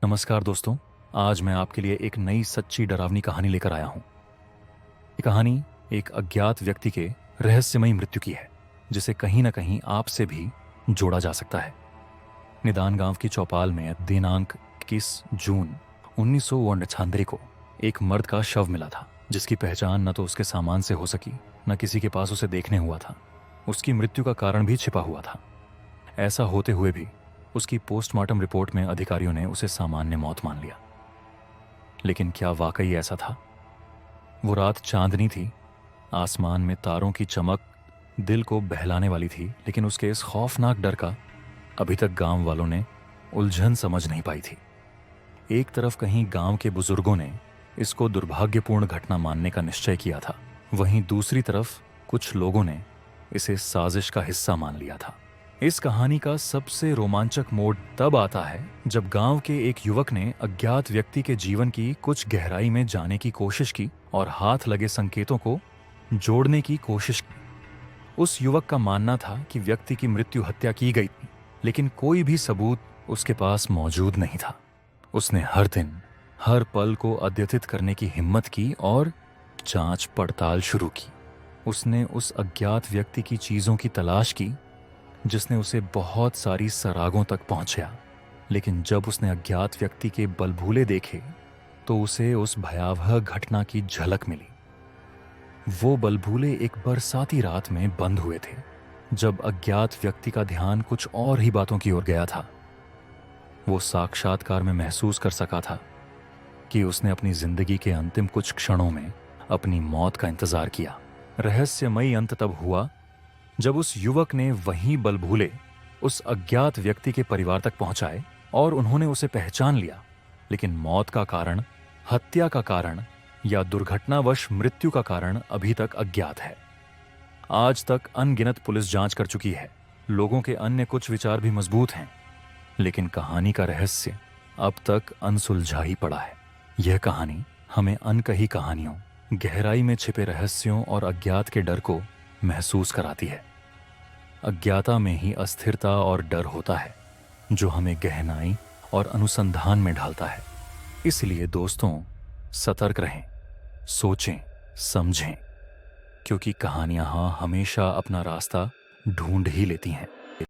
नमस्कार दोस्तों। आज मैं आपके लिए एक नई सच्ची डरावनी कहानी लेकर आया हूं। ये कहानी एक अज्ञात व्यक्ति के रहस्यमयी मृत्यु की है, जिसे कहीं ना कहीं आपसे भी जोड़ा जा सकता है। निदान गांव की चौपाल में दिनांक 21 जून 1998 को एक मर्द का शव मिला था, जिसकी पहचान न तो उसके सामान से हो सकी, न किसी के पास उसे देखने हुआ था। उसकी मृत्यु का कारण भी छिपा हुआ था। ऐसा होते हुए भी उसकी पोस्टमार्टम रिपोर्ट में अधिकारियों ने उसे सामान्य मौत मान लिया। लेकिन क्या वाकई ऐसा था? वो रात चांदनी थी, आसमान में तारों की चमक दिल को बहलाने वाली थी, लेकिन उसके इस खौफनाक डर का अभी तक गांव वालों ने उलझन समझ नहीं पाई थी। एक तरफ कहीं गांव के बुजुर्गों ने इसको दुर्भाग्यपूर्ण घटना मानने का निश्चय किया था, वहीं दूसरी तरफ कुछ लोगों ने इसे साजिश का हिस्सा मान लिया था। इस कहानी का सबसे रोमांचक मोड़ तब आता है जब गांव के एक युवक ने अज्ञात व्यक्ति के जीवन की कुछ गहराई में जाने की कोशिश की और हाथ लगे संकेतों को जोड़ने की कोशिश की। उस युवक का मानना था कि व्यक्ति की मृत्यु हत्या की गई थी, लेकिन कोई भी सबूत उसके पास मौजूद नहीं था। उसने हर दिन हर पल को अद्यतित करने की हिम्मत की और जांच पड़ताल शुरू की। उसने उस अज्ञात व्यक्ति की चीजों की तलाश की जिसने उसे बहुत सारी सरागों तक पहुंचाया, लेकिन जब उसने अज्ञात व्यक्ति के बलबूले देखे तो उसे उस भयावह घटना की झलक मिली। वो बलबूले एक बरसाती रात में बंद हुए थे, जब अज्ञात व्यक्ति का ध्यान कुछ और ही बातों की ओर गया था। वो साक्षात्कार में महसूस कर सका था कि उसने अपनी जिंदगी के अंतिम कुछ क्षणों में अपनी मौत का इंतजार किया। रहस्यमयी अंत तब हुआ जब उस युवक ने वहीं बलबूले उस अज्ञात व्यक्ति के परिवार तक पहुंचाए और उन्होंने उसे पहचान लिया, लेकिन मौत का कारण, हत्या का कारण या दुर्घटनावश मृत्यु का कारण अभी तक अज्ञात है। आज तक अनगिनत पुलिस जांच कर चुकी है, लोगों के अन्य कुछ विचार भी मजबूत हैं, लेकिन कहानी का रहस्य अब तक अनसुलझा ही पड़ा है। यह कहानी हमें अनकही कहानियों, गहराई में छिपे रहस्यों और अज्ञात के डर को महसूस कराती है। अज्ञाता में ही अस्थिरता और डर होता है, जो हमें गहनाई और अनुसंधान में ढालता है। इसलिए दोस्तों, सतर्क रहें, सोचें, समझें, क्योंकि कहानियां हमेशा अपना रास्ता ढूंढ ही लेती हैं।